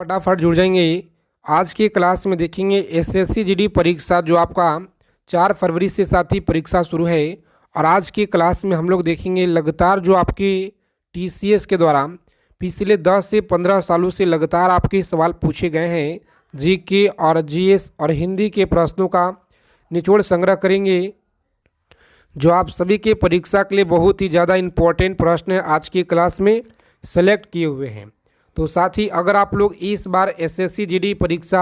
फटाफट जुड़ जाएंगे। आज की क्लास में देखेंगे एसएससी जीडी परीक्षा जो आपका 4 फरवरी से साथ ही परीक्षा शुरू है। और आज की क्लास में हम लोग देखेंगे लगातार जो आपके टीसीएस के द्वारा पिछले 10 से 15 सालों से लगातार आपके सवाल पूछे गए हैं। जीके और जीएस और हिंदी के प्रश्नों का निचोड़ संग्रह करेंगे जो आप सभी के परीक्षा के लिए बहुत ही ज़्यादा इम्पोर्टेंट प्रश्न है आज की क्लास में सेलेक्ट किए हुए हैं। तो साथ ही अगर आप लोग इस बार एसएससी जीडी परीक्षा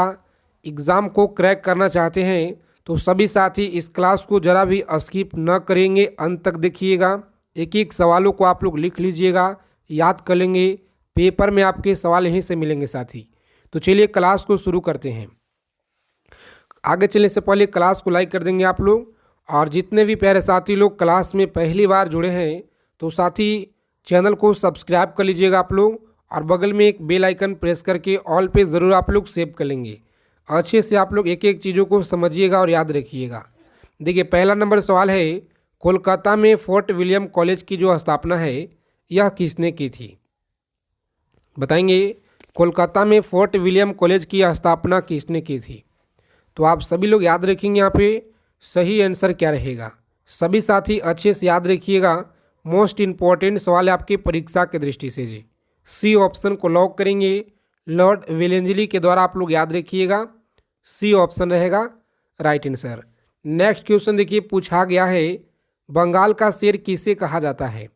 एग्ज़ाम को क्रैक करना चाहते हैं तो सभी साथी इस क्लास को ज़रा भी स्किप न करेंगे, अंत तक देखिएगा। एक एक सवालों को आप लोग लिख लीजिएगा, याद कर लेंगे, पेपर में आपके सवाल यहीं से मिलेंगे साथी। तो चलिए क्लास को शुरू करते हैं। आगे चलने से पहले क्लास को लाइक कर देंगे आप लोग। और जितने भी प्यारे साथी लोग क्लास में पहली बार जुड़े हैं तो साथी चैनल को सब्सक्राइब कर लीजिएगा आप लोग, और बगल में एक बेल आइकन प्रेस करके ऑल पे ज़रूर आप लोग सेव कर लेंगे। अच्छे से आप लोग एक एक चीज़ों को समझिएगा और याद रखिएगा। देखिए पहला नंबर सवाल है, कोलकाता में फोर्ट विलियम कॉलेज की जो स्थापना है यह किसने की थी? बताएंगे कोलकाता में फोर्ट विलियम कॉलेज की स्थापना किसने की थी? तो आप सभी लोग याद रखेंगे यहाँ पे सही आंसर क्या रहेगा। सभी साथी अच्छे से याद रखिएगा, मोस्ट इम्पॉर्टेंट सवाल है आपकी परीक्षा की दृष्टि से जी। सी ऑप्शन को लॉक करेंगे, लॉर्ड वेलेंजली के द्वारा आप लोग याद रखिएगा, सी ऑप्शन रहेगा राइट आंसर। नेक्स्ट क्वेश्चन देखिए पूछा गया है, बंगाल का शेर किसे कहा जाता है?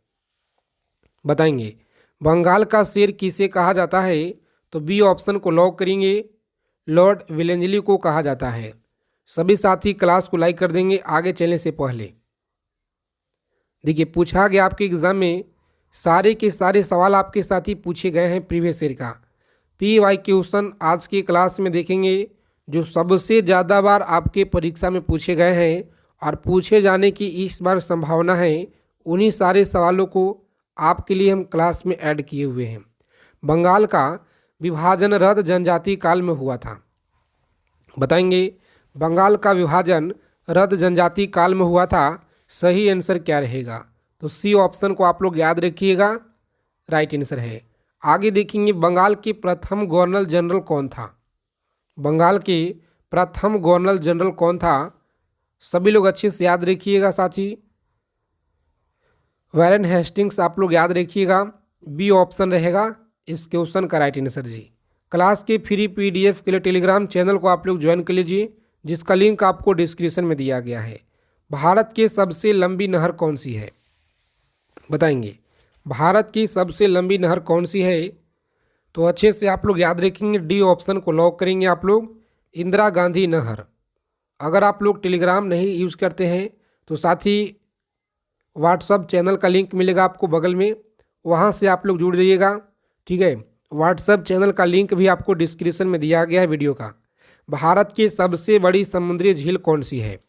बताएंगे बंगाल का शेर किसे कहा जाता है? तो बी ऑप्शन को लॉक करेंगे, लॉर्ड वेलेंजली को कहा जाता है। सभी साथी क्लास को लाइक कर देंगे आगे चलने से पहले। देखिए पूछा गया आपके एग्जाम में सारे के सारे सवाल आपके साथ ही पूछे गए हैं प्रीवियस ईयर का। पीवाई क्वेश्चन आज की क्लास में देखेंगे जो सबसे ज़्यादा बार आपके परीक्षा में पूछे गए हैं और पूछे जाने की इस बार संभावना है। उन्हीं सारे सवालों को आपके लिए हम क्लास में ऐड किए हुए हैं। बंगाल का विभाजन रद जनजाति काल में हुआ था। बताएंगे बंगाल का विभाजन रद जनजाति काल में हुआ था, सही आंसर क्या रहेगा? तो सी ऑप्शन को आप लोग याद रखिएगा, राइट आंसर है। आगे देखेंगे बंगाल के प्रथम गवर्नर जनरल कौन था? बंगाल के प्रथम गवर्नर जनरल कौन था? सभी लोग अच्छे से याद रखिएगा साथी, वॉरेन हेस्टिंग्स आप लोग याद रखिएगा, बी ऑप्शन रहेगा इस क्वेश्चन का राइट आंसर जी। क्लास के फ्री पीडीएफ के लिए टेलीग्राम चैनल को आप लोग ज्वाइन कर लीजिए जिसका लिंक आपको डिस्क्रिप्शन में दिया गया है। भारत की सबसे लंबी नहर कौन सी है? बताएंगे भारत की सबसे लंबी नहर कौन सी है? तो अच्छे से आप लोग याद रखेंगे, डी ऑप्शन को लॉक करेंगे आप लोग, इंदिरा गांधी नहर। अगर आप लोग टेलीग्राम नहीं यूज़ करते हैं तो साथ ही व्हाट्सअप चैनल का लिंक मिलेगा आपको बगल में, वहाँ से आप लोग जुड़ जाइएगा, ठीक है। व्हाट्सअप चैनल का लिंक भी आपको डिस्क्रिप्शन में दिया गया है वीडियो का। भारत की सबसे बड़ी समुद्री झील कौन सी है?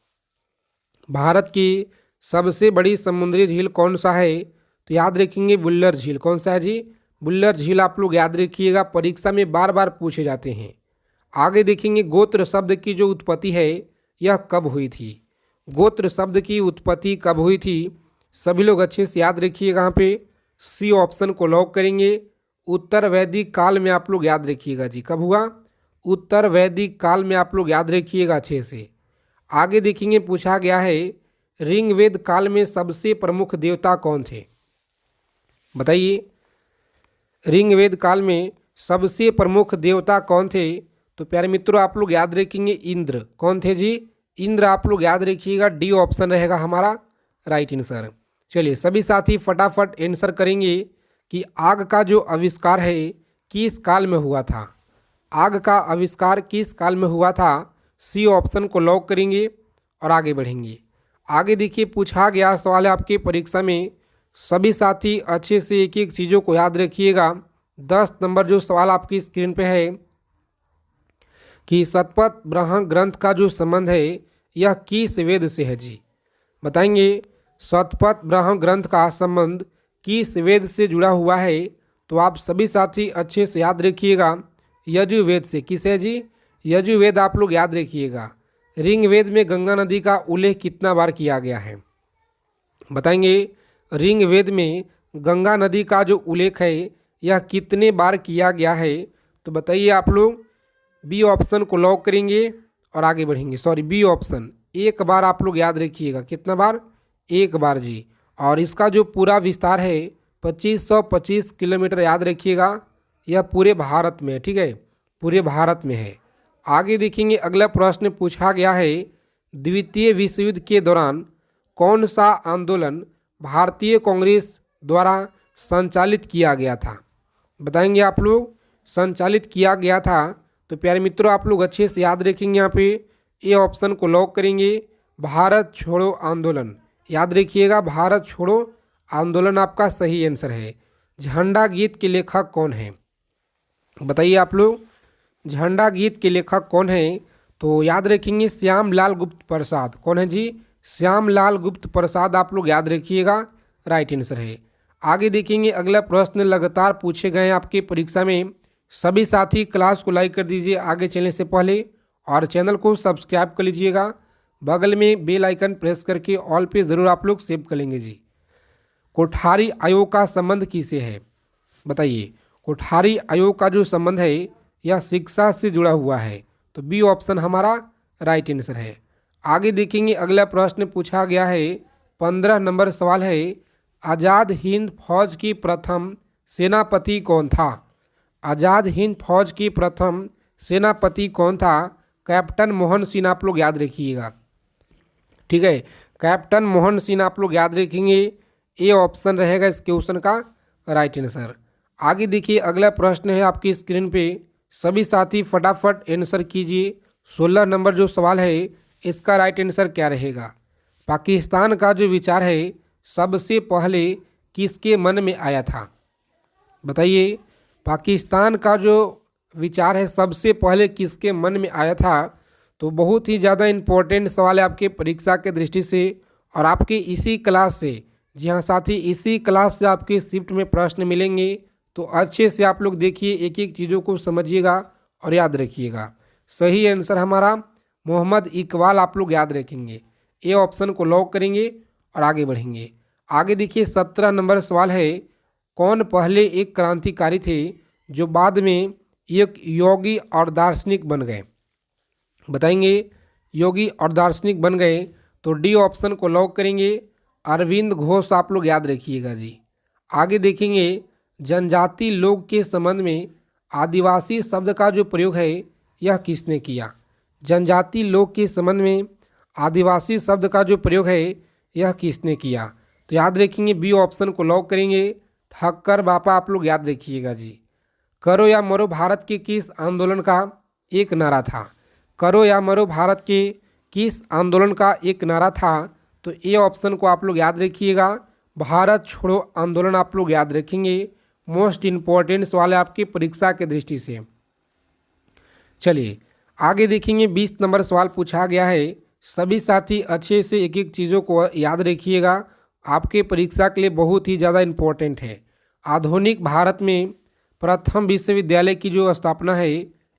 भारत की सबसे बड़ी समुद्री झील कौन सा है? तो याद रखेंगे बुल्लर झील। कौन सा है जी? बुल्लर झील आप लोग याद रखिएगा, परीक्षा में बार बार पूछे जाते हैं। आगे देखेंगे गोत्र शब्द की जो उत्पत्ति है यह कब हुई थी? गोत्र शब्द की उत्पत्ति कब हुई थी? सभी लोग अच्छे से याद रखिएगा, यहाँ पे सी ऑप्शन को लॉक करेंगे, उत्तर वैदिक काल में आप लोग याद रखिएगा जी। कब हुआ? उत्तर वैदिक काल में आप लोग याद रखिएगा अच्छे से। आगे देखेंगे पूछा गया है, ऋग्वेद काल में सबसे प्रमुख देवता कौन थे? बताइए ऋग्वेद काल में सबसे प्रमुख देवता कौन थे? तो प्यारे मित्रों आप लोग याद रखेंगे इंद्र। कौन थे जी? इंद्र आप लोग याद रखिएगा, डी ऑप्शन रहेगा हमारा राइट आंसर। चलिए सभी साथी फटाफट आंसर करेंगे कि आग का जो आविष्कार है किस काल में हुआ था? आग का आविष्कार किस काल में हुआ था? सी ऑप्शन को लॉक करेंगे और आगे बढ़ेंगे। आगे देखिए पूछा गया सवाल है आपके परीक्षा में, सभी साथी अच्छे से एक एक चीज़ों को याद रखिएगा। 10 नंबर जो सवाल आपकी स्क्रीन पे है कि शतपथ ब्राह्मण ग्रंथ का जो संबंध है यह किस वेद से है जी? बताएंगे शतपथ ब्राह्मण ग्रंथ का संबंध किस वेद से जुड़ा हुआ है? तो आप सभी साथी अच्छे से याद रखिएगा, यजुर्वेद से। किस है जी? यजुर्वेद आप लोग याद रखिएगा। ऋग्वेद में गंगा नदी का उल्लेख कितना बार किया गया है? बताएंगे ऋग्वेद में गंगा नदी का जो उल्लेख है यह कितने बार किया गया है? तो बताइए आप लोग बी ऑप्शन को लॉक करेंगे और आगे बढ़ेंगे। सॉरी, बी ऑप्शन एक बार आप लोग याद रखिएगा, कितना बार? एक बार जी। और इसका जो पूरा विस्तार है 2525 किलोमीटर, याद रखिएगा, यह पूरे भारत में है, ठीक है, पूरे भारत में है। आगे देखेंगे, अगला प्रश्न पूछा गया है, द्वितीय विश्व युद्ध के दौरान कौन सा आंदोलन भारतीय कांग्रेस द्वारा संचालित किया गया था? बताएंगे आप लोग, संचालित किया गया था। तो प्यारे मित्रों, आप लोग अच्छे से याद रखेंगे, यहाँ पे ए ऑप्शन को लॉक करेंगे, भारत छोड़ो आंदोलन। याद रखिएगा, भारत छोड़ो आंदोलन आपका सही आंसर है। झंडा गीत के लेखक कौन है? बताइए आप लोग, झंडा गीत के लेखक कौन है? तो याद रखेंगे श्यामलाल गुप्त प्रसाद। कौन है जी? श्यामलाल गुप्त प्रसाद, आप लोग याद रखिएगा, राइट आंसर है। आगे देखेंगे, अगला प्रश्न लगातार पूछे गए हैं आपके परीक्षा में। सभी साथी क्लास को लाइक कर दीजिए आगे चलने से पहले, और चैनल को सब्सक्राइब कर लीजिएगा। बगल में बेल आइकन प्रेस करके ऑल पे ज़रूर आप लोग सेव कर लेंगे जी। कोठारी आयोग का संबंध किससे है? बताइए, कोठारी आयोग का जो संबंध है यह शिक्षा से जुड़ा हुआ है। तो बी ऑप्शन हमारा राइट आंसर है। आगे देखेंगे, अगला प्रश्न पूछा गया है, 15 नंबर सवाल है, आज़ाद हिंद फौज की प्रथम सेनापति कौन था? आज़ाद हिंद फौज की प्रथम सेनापति कौन था? कैप्टन मोहन सिंह, आप लोग याद रखिएगा, ठीक है, कैप्टन मोहन सिंह आप लोग याद रखेंगे। ए ऑप्शन रहेगा इस क्वेश्चन का राइट आंसर। आगे देखिए, अगला प्रश्न है आपकी स्क्रीन पे, सभी साथी फटाफट आंसर कीजिए। 16 नंबर जो सवाल है इसका राइट आंसर क्या रहेगा? पाकिस्तान का जो विचार है सबसे पहले किसके मन में आया था? बताइए, पाकिस्तान का जो विचार है सबसे पहले किसके मन में आया था? तो बहुत ही ज़्यादा इम्पोर्टेंट सवाल है आपके परीक्षा के दृष्टि से, और आपके इसी क्लास से, जी हाँ साथी, इसी क्लास से आपके शिफ्ट में प्रश्न मिलेंगे। तो अच्छे से आप लोग देखिए, एक एक चीज़ों को समझिएगा और याद रखिएगा। सही आंसर हमारा मोहम्मद इकबाल, आप लोग याद रखेंगे। ए ऑप्शन को लॉक करेंगे और आगे बढ़ेंगे। आगे देखिए, 17 नंबर सवाल है, कौन पहले एक क्रांतिकारी थे जो बाद में एक योगी और दार्शनिक बन गए? बताएंगे, योगी और दार्शनिक बन गए। तो डी ऑप्शन को लॉक करेंगे, अरविंद घोष, आप लोग याद रखिएगा जी। आगे देखेंगे, जनजाति लोग के संबंध में आदिवासी शब्द का जो प्रयोग है यह किसने किया? जनजाति लोग के संबंध में आदिवासी शब्द का जो प्रयोग है यह किसने किया? तो याद रखेंगे, बी ऑप्शन को लॉक करेंगे, ठक्कर बापा, आप लोग याद रखिएगा जी। करो या मरो भारत के किस आंदोलन का एक नारा था? करो या मरो भारत के किस आंदोलन का एक नारा था? तो ए ऑप्शन को आप लोग याद रखिएगा, भारत छोड़ो आंदोलन, आप लोग याद रखेंगे। मोस्ट इम्पॉर्टेंट सवाल है आपकी परीक्षा के दृष्टि से। चलिए आगे देखेंगे, 20 नंबर सवाल पूछा गया है। सभी साथी अच्छे से एक एक चीज़ों को याद रखिएगा, आपके परीक्षा के लिए बहुत ही ज़्यादा इम्पोर्टेंट है। आधुनिक भारत में प्रथम विश्वविद्यालय की जो स्थापना है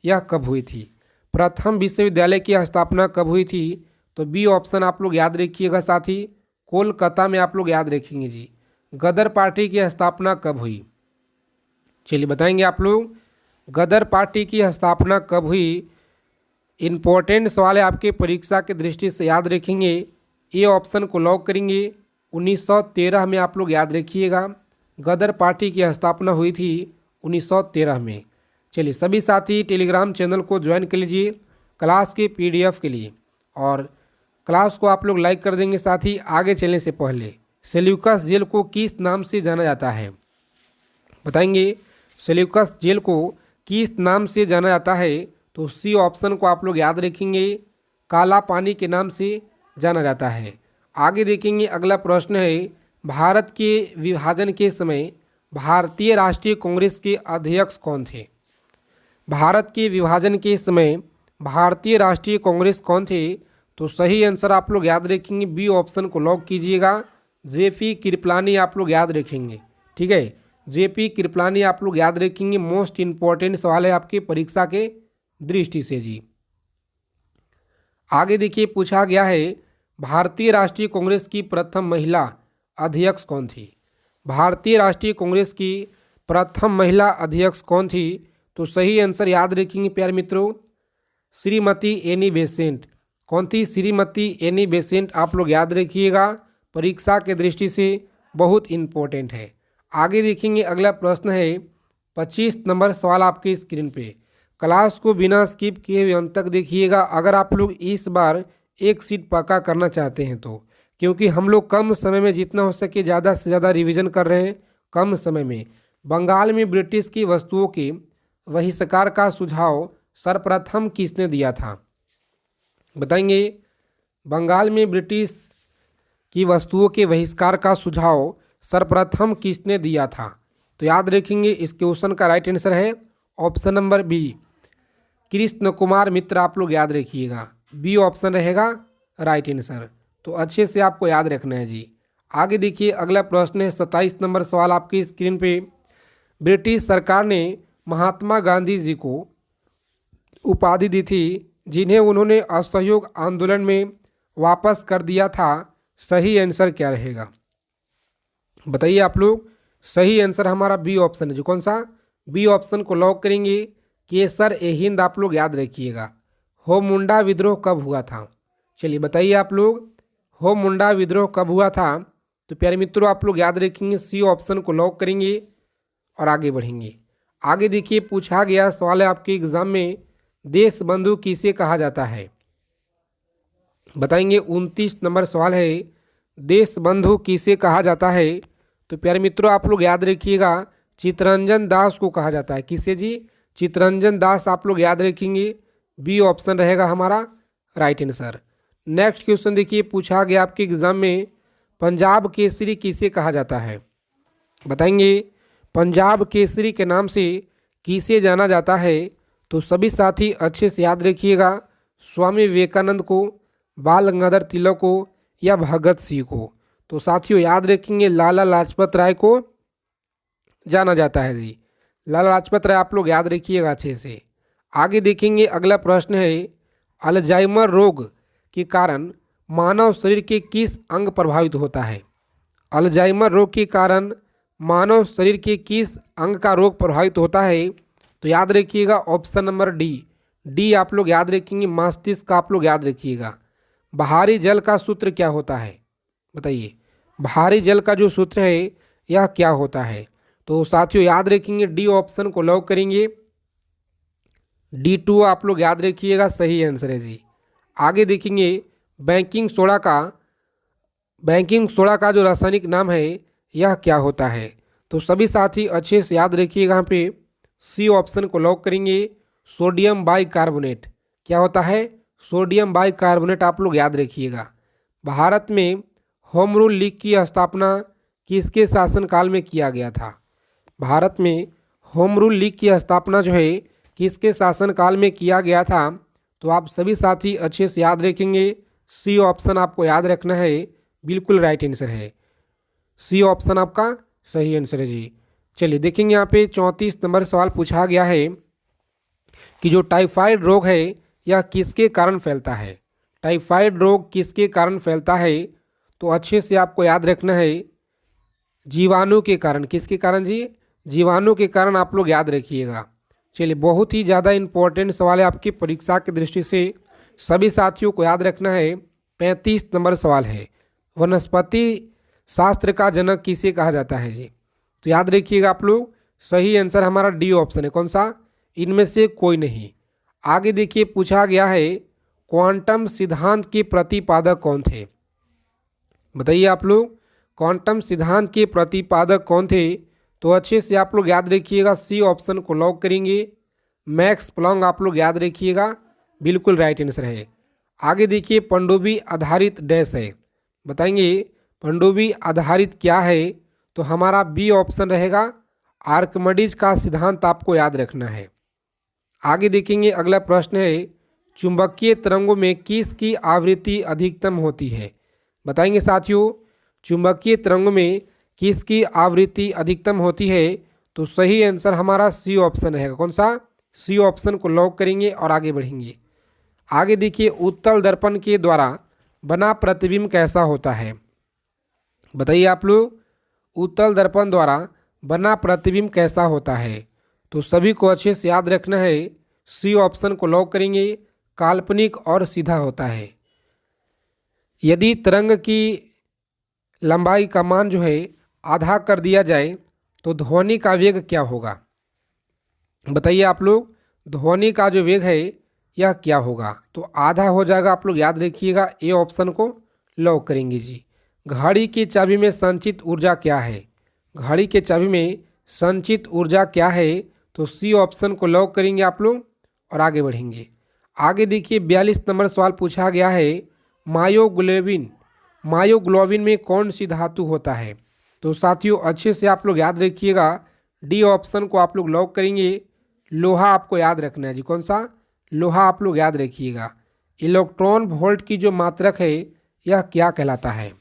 यह कब हुई थी? प्रथम विश्वविद्यालय की स्थापना कब हुई थी? तो बी ऑप्शन आप लोग याद रखिएगा साथी, कोलकाता में, आप लोग याद रखेंगे जी। गदर पार्टी की स्थापना कब हुई? चलिए बताएंगे आप लोग, गदर पार्टी की स्थापना कब हुई? इम्पोर्टेंट सवाल है आपके परीक्षा के दृष्टि से, याद रखेंगे। ए ऑप्शन को लॉक करेंगे, 1913 में, आप लोग याद रखिएगा। गदर पार्टी की स्थापना हुई थी 1913 में। चलिए सभी साथी टेलीग्राम चैनल को ज्वाइन कर लीजिए क्लास के पीडीएफ के लिए, और क्लास को आप लोग लाइक कर देंगे। साथी आगे चलने से पहले, सेल्यूकस जेल को किस नाम से जाना जाता है? बताएंगे, सेल्यूकस जेल को किस नाम से जाना जाता है? तो सी ऑप्शन को आप लोग याद रखेंगे, काला पानी के नाम से जाना जाता है। आगे देखेंगे, अगला प्रश्न है, भारत के विभाजन के समय भारतीय राष्ट्रीय कांग्रेस के अध्यक्ष कौन थे? भारत के विभाजन के समय भारतीय राष्ट्रीय कांग्रेस कौन थे? तो सही आंसर आप लोग याद रखेंगे, बी ऑप्शन को लॉक कीजिएगा, जेपी कृपलानी, आप लोग याद रखेंगे, ठीक है, जेपी कृपलानी आप लोग याद रखेंगे। मोस्ट इम्पॉर्टेंट सवाल है आपके परीक्षा के दृष्टि से जी। आगे देखिए, पूछा गया है, भारतीय राष्ट्रीय कांग्रेस की प्रथम महिला अध्यक्ष कौन थी? भारतीय राष्ट्रीय कांग्रेस की प्रथम महिला अध्यक्ष कौन थी? तो सही आंसर याद रखेंगे प्यारे मित्रों, श्रीमती एनी बेसेंट। कौन थी? Shrimati Annie Besant. आप लोग याद रखिएगा, परीक्षा के दृष्टि से बहुत इम्पोर्टेंट है। आगे देखेंगे, अगला प्रश्न है 25 नंबर सवाल आपके स्क्रीन पे। क्लास को बिना स्किप किए हुए अंत तक देखिएगा अगर आप लोग इस बार एक सीट पक्का करना चाहते हैं तो, क्योंकि हम लोग कम समय में जितना हो सके ज़्यादा से ज़्यादा रिवीजन कर रहे हैं। कम समय में बंगाल में ब्रिटिश की वस्तुओं के बहिष्कार का सुझाव सर्वप्रथम किसने दिया था? बताएंगे। बंगाल में ब्रिटिश की वस्तुओं के बहिष्कार का सुझाव सर्वप्रथम किसने दिया था? तो याद रखेंगे, इस क्वेश्चन का राइट आंसर है option number B, Krishna Kumar Mitra. आप लोग याद रखिएगा, बी ऑप्शन रहेगा राइट आंसर। तो अच्छे से आपको याद रखना है जी। आगे देखिए, अगला प्रश्न है 27 नंबर सवाल आपकी स्क्रीन पे। ब्रिटिश सरकार ने महात्मा गांधी जी को उपाधि दी थी जिन्हें उन्होंने असहयोग आंदोलन में वापस कर दिया था। सही आंसर क्या रहेगा? बताइए आप लोग। सही आंसर हमारा बी ऑप्शन है। जो कौन सा? बी ऑप्शन को लॉक करेंगे, केसर ए हिंद। आप लोग याद रखिएगा। हो मुंडा विद्रोह कब हुआ था? चलिए बताइए आप लोग, हो मुंडा विद्रोह कब हुआ था? तो प्यारे मित्रों आप लोग याद रखेंगे, सी ऑप्शन को लॉक करेंगे और आगे बढ़ेंगे। आगे देखिए, पूछा गया सवाल है आपके एग्जाम में, देश बंधु किसे कहा जाता है? बताएंगे। 29 नंबर सवाल है, देश बंधु किसे कहा जाता है? तो प्यारे मित्रों आप लोग याद रखिएगा, चित्तरंजन दास को कहा जाता है। किसे जी? चित्तरंजन दास। आप लोग याद रखेंगे, बी ऑप्शन रहेगा हमारा राइट आंसर। नेक्स्ट क्वेश्चन देखिए, पूछा गया आपके एग्जाम में, पंजाब केसरी किसे कहा जाता है? बताएंगे। पंजाब केसरी के नाम से किसे जाना जाता है? तो सभी साथी अच्छे से याद रखिएगा, स्वामी विवेकानंद को, बाल गंगाधर तिलक को या भगत सिंह को। तो साथियों याद रखेंगे, लाला लाजपत राय को जाना जाता है जी। लाला लाजपत राय आप लोग याद रखिएगा अच्छे से। आगे देखेंगे, अगला प्रश्न है, अल्जाइमर रोग के कारण मानव शरीर के किस अंग प्रभावित होता है? अल्जाइमर रोग के कारण मानव शरीर के किस अंग का रोग प्रभावित होता है? तो याद रखिएगा ऑप्शन नंबर डी। डी आप लोग याद रखेंगे, मस्तिष्क का। आप लोग याद रखिएगा। बाहरी जल का सूत्र क्या होता है? बताइए, बाहरी जल का जो सूत्र है यह क्या होता है? तो साथियों याद रखेंगे, डी ऑप्शन को लॉक करेंगे। D2 आप लोग याद रखिएगा, सही आंसर है जी। आगे देखेंगे, बैंकिंग सोडा का जो रासायनिक नाम है यह क्या होता है? तो सभी साथी अच्छे से याद रखिएगा, यहाँ पे सी ऑप्शन को लॉक करेंगे, सोडियम बाइकार्बोनेट। क्या होता है? Sodium bicarbonate. आप लोग याद रखिएगा। भारत में होम रूल लीग की स्थापना किसके शासनकाल में किया गया था? भारत में होम रूल लीग की स्थापना जो है किसके शासनकाल में किया गया था? तो आप सभी साथी अच्छे से याद रखेंगे, सी ऑप्शन आपको याद रखना है, बिल्कुल राइट आंसर है। सी ऑप्शन आपका सही आंसर है जी। चलिए देखेंगे, यहाँ पे 34 नंबर सवाल पूछा गया है कि जो टाइफाइड रोग है यह किसके कारण फैलता है? टाइफाइड रोग किसके कारण फैलता है? तो अच्छे से आपको याद रखना है, जीवाणु के कारण। किसके कारण जी? जीवाणु के कारण। आप लोग याद रखिएगा। चलिए, बहुत ही ज़्यादा इंपॉर्टेंट सवाल है आपकी परीक्षा की दृष्टि से, सभी साथियों को याद रखना है। 35 नंबर सवाल है, वनस्पति शास्त्र का जनक किसे कहा जाता है जी? तो याद रखिएगा आप लोग, सही आंसर हमारा डी ऑप्शन है। कौन सा? इनमें से कोई नहीं। आगे देखिए, पूछा गया है, क्वांटम सिद्धांत के प्रतिपादक कौन थे? बताइए आप लोग, क्वांटम सिद्धांत के प्रतिपादक कौन थे? तो अच्छे से आप लोग याद रखिएगा, सी ऑप्शन को लॉक करेंगे, मैक्स प्लॉन्क। आप लोग याद रखिएगा, बिल्कुल राइट आंसर है। आगे देखिए, पनडुब्बी आधारित डैश है। बताएंगे, पनडुब्बी आधारित क्या है? तो हमारा बी ऑप्शन रहेगा, आर्किमिडीज का सिद्धांत आपको याद रखना है। आगे देखेंगे, अगला प्रश्न है, चुंबकीय तरंगों में किसकी आवृत्ति अधिकतम होती है? बताएंगे साथियों, चुंबकीय तरंगों में किसकी आवृत्ति अधिकतम होती है? तो सही आंसर हमारा सी ऑप्शन रहेगा। कौन सा? सी ऑप्शन को लॉक करेंगे और आगे बढ़ेंगे। आगे देखिए, उत्तल दर्पण के द्वारा बना प्रतिबिंब कैसा होता है? बताइए आप लोग, उत्तल दर्पण द्वारा बना प्रतिबिंब कैसा होता है? तो सभी को अच्छे से याद रखना है। सी ऑप्शन को लॉक करेंगे, काल्पनिक और सीधा होता है। यदि तरंग की लंबाई का मान जो है आधा कर दिया जाए तो ध्वनि का वेग क्या होगा? बताइए आप लोग, ध्वनि का जो वेग है यह क्या होगा? तो आधा हो जाएगा, आप लोग याद रखिएगा। ए ऑप्शन को लॉक करेंगे जी। घड़ी की चाबी में संचित ऊर्जा क्या है? घड़ी के चाबी में संचित ऊर्जा क्या है? तो सी ऑप्शन को लॉक करेंगे आप लोग और आगे बढ़ेंगे। आगे देखिए 42 नंबर सवाल पूछा गया है, मायोग्लोबिन में कौन सी धातु होता है? तो साथियों अच्छे से आप लोग याद रखिएगा। डी ऑप्शन को आप लोग लॉक करेंगे। लोहा आपको याद रखना है जी। कौन सा? लोहा आप लोग याद रखिएगा। इलेक्ट्रॉन वोल्ट की जो मात्रक है यह क्या कहलाता है?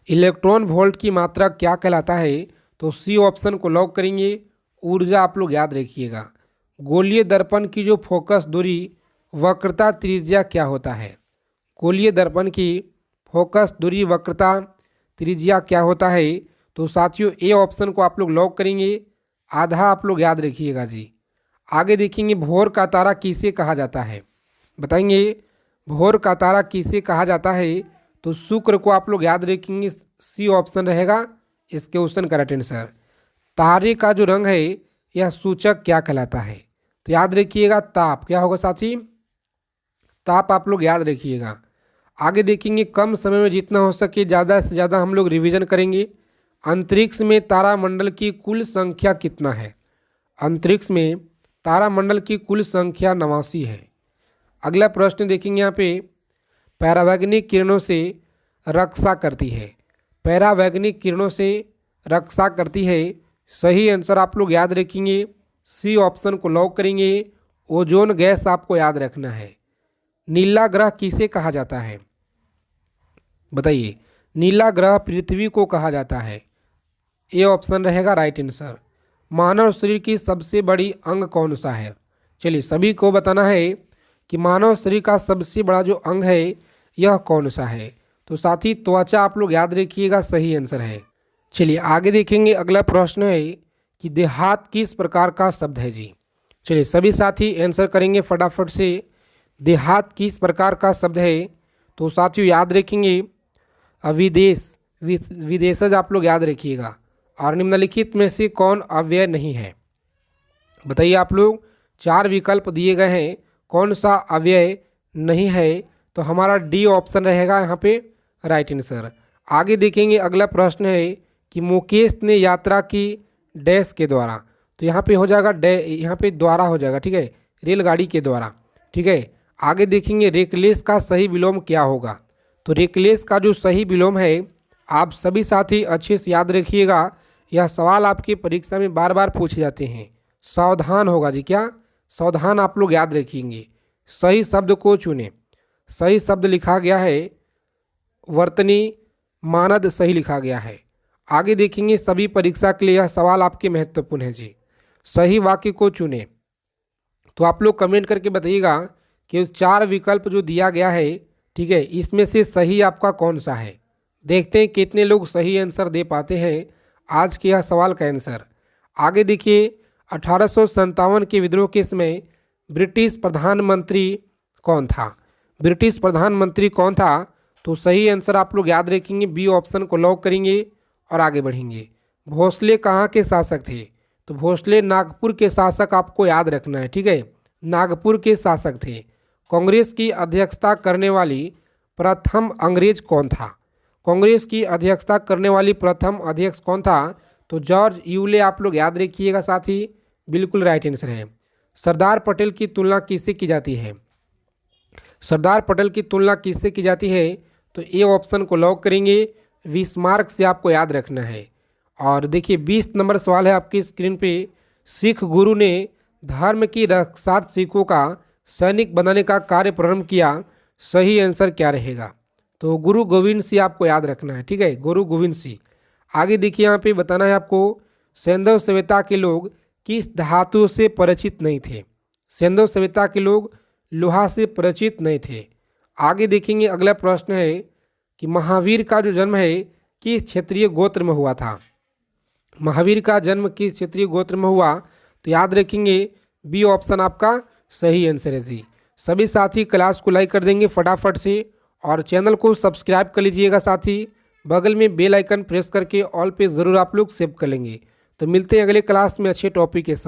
इलेक्ट्रॉन वोल्ट की मात्रा क्या कहलाता है? तो सी ऑप्शन को लॉक करेंगे। ऊर्जा आप लोग याद रखिएगा। गोलीय दर्पण की जो फोकस दूरी वक्रता त्रिज्या क्या होता है? गोलीय दर्पण की फोकस दूरी वक्रता त्रिज्या क्या होता है? तो साथियों ए ऑप्शन को आप लोग लॉक करेंगे। आधा आप लोग याद रखिएगा जी। आगे देखेंगे भोर का तारा किसे कहा जाता है? बताएंगे भोर का तारा किसे कहा जाता है? तो शुक्र को आप लोग याद रखेंगे। सी ऑप्शन रहेगा इसके क्वेश्चन करेक्ट आंसर। तारे का जो रंग है यह सूचक क्या कहलाता है? तो याद रखिएगा ताप। क्या होगा साथी? ताप आप लोग याद रखिएगा। आगे देखेंगे कम समय में जितना हो सके ज़्यादा से ज़्यादा हम लोग रिवीजन करेंगे। अंतरिक्ष में तारामंडल की कुल संख्या कितना है? अंतरिक्ष में तारामंडल की कुल संख्या 89 है। अगला प्रश्न देखेंगे यहाँ पे, पैरावैगनिक किरणों से रक्षा करती है। पैरावैगनिक किरणों से रक्षा करती है। सही आंसर आप लोग याद रखेंगे। सी ऑप्शन को लॉक करेंगे। ओजोन गैस आपको याद रखना है। नीला ग्रह किसे कहा जाता है? बताइए। नीला ग्रह पृथ्वी को कहा जाता है। ए ऑप्शन रहेगा राइट आंसर। मानव शरीर की सबसे बड़ी अंग कौन सा है? चलिए सभी को बताना है कि मानव शरीर का सबसे बड़ा जो अंग है यह कौन सा है? तो साथी त्वचा आप लोग याद रखिएगा, सही आंसर है। चलिए आगे देखेंगे। अगला प्रश्न है कि देहात किस प्रकार का शब्द है जी? चलिए सभी साथी आंसर करेंगे फटाफट से। देहात किस प्रकार का शब्द है? तो साथियों याद रखेंगे विदेशज आप लोग याद रखिएगा। और निम्नलिखित में से कौन अव्यय नहीं है? बताइए आप लोग। 4 विकल्प दिए गए हैं, कौन सा अव्यय नहीं है? तो हमारा डी ऑप्शन रहेगा यहाँ पे राइट आंसर। आगे देखेंगे। अगला प्रश्न है कि मुकेश ने यात्रा की डैश के द्वारा। तो यहाँ पे हो जाएगा यहाँ पे द्वारा हो जाएगा, ठीक है, रेलगाड़ी के द्वारा, ठीक है। आगे देखेंगे रेकलेस का सही विलोम क्या होगा? तो रेकलेस का जो सही विलोम है आप सभी साथी अच्छे से याद रखिएगा। यह सवाल आपकी परीक्षा में बार बार पूछे जाते हैं। सावधान होगा जी। क्या? सावधान आप लोग याद रखेंगे। सही शब्द को चुनें। सही शब्द लिखा गया है वर्तनी मानद, सही लिखा गया है। आगे देखेंगे सभी परीक्षा के लिए यह सवाल आपके महत्वपूर्ण है जी। सही वाक्य को चुनें। तो आप लोग कमेंट करके बताइएगा कि 4 विकल्प जो दिया गया है, ठीक है, इसमें से सही आपका कौन सा है। देखते हैं कितने लोग सही आंसर दे पाते हैं आज के यह सवाल का आंसर। आगे देखिए 1857 के विद्रोह के समय ब्रिटिश प्रधानमंत्री कौन था? ब्रिटिश प्रधानमंत्री कौन था? तो सही आंसर आप लोग याद रखेंगे। बी ऑप्शन को लॉक करेंगे और आगे बढ़ेंगे। भोसले कहाँ के शासक थे? तो भोसले नागपुर के शासक आपको याद रखना है, ठीक है, नागपुर के शासक थे। कांग्रेस की अध्यक्षता करने वाली प्रथम अंग्रेज कौन था? कांग्रेस की अध्यक्षता करने वाली प्रथम अध्यक्ष कौन था? तो जॉर्ज यूले आप लोग याद रखिएगा साथी, बिल्कुल राइट आंसर है। सरदार पटेल की तुलना किससे की जाती है? सरदार पटेल की तुलना किससे की जाती है? तो ए ऑप्शन को लॉक करेंगे। बिस्मार्क से आपको याद रखना है। और देखिए 20 नंबर सवाल है आपकी स्क्रीन पे। सिख गुरु ने धर्म की रक्षार्थ सिखों का सैनिक बनाने का कार्य प्रारंभ किया। सही आंसर क्या रहेगा? तो गुरु गोविंद सिंह आपको याद रखना है, ठीक है, गुरु गोविंद सिंह। आगे देखिए यहाँ पे बताना है आपको सैंधव सभ्यता के लोग किस धातु से परिचित नहीं थे? सैंधव सभ्यता के लोग लोहा से परिचित नहीं थे। आगे देखेंगे अगला प्रश्न है कि महावीर का जो जन्म है किस क्षेत्रीय गोत्र में हुआ था? महावीर का जन्म किस क्षेत्रीय गोत्र में हुआ? तो तो याद रखेंगे बी ऑप्शन आपका सही आंसर है जी। सभी साथी क्लास को लाइक कर देंगे फटाफट से और चैनल को सब्सक्राइब कर लीजिएगा। साथ ही बगल में बेल आइकन प्रेस करके ऑल पे ज़रूर आप लोग सेव कर लेंगे। तो मिलते हैं अगले क्लास में अच्छे टॉपिक के साथ।